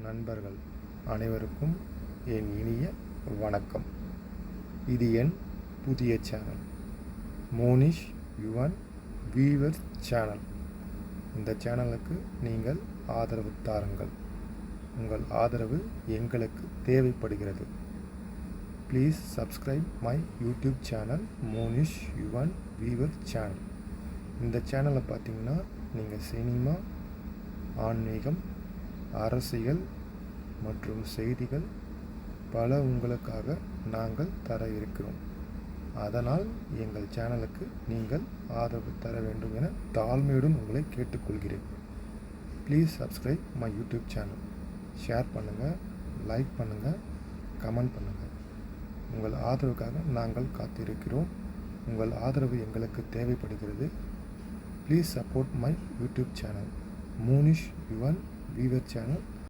நண்பர்கள் அனைவருக்கும் என் இனிய வணக்கம். இது என் புதிய channel, Monish Yuvan viewer channel. இந்த சேனலுக்கு நீங்கள் ஆதரவு தாருங்கள். உங்கள் ஆதரவு எங்களுக்கு தேவைப்படுகிறது. Please subscribe my YouTube channel, Monish Yuvan viewer channel. இந்த சேனலை பார்த்திங்கன்னா நீங்கள் சினிமா, ஆன்மீகம், அரசியல் மற்றும் செய்திகள் பல உங்களுக்காக நாங்கள் தர இருக்கிறோம். அதனால் எங்கள் சேனலுக்கு நீங்கள் ஆதரவு தர வேண்டும் என தாழ்மையுடன் உங்களை கேட்டுக்கொள்கிறேன். Please subscribe my YouTube channel. Share பண்ணுங்கள், லைக் பண்ணுங்கள், கமெண்ட் பண்ணுங்கள். உங்கள் ஆதரவுக்காக நாங்கள் காத்திருக்கிறோம். உங்கள் ஆதரவு எங்களுக்கு தேவைப்படுகிறது. Please support my YouTube channel, Monish Yuvan viewer channel.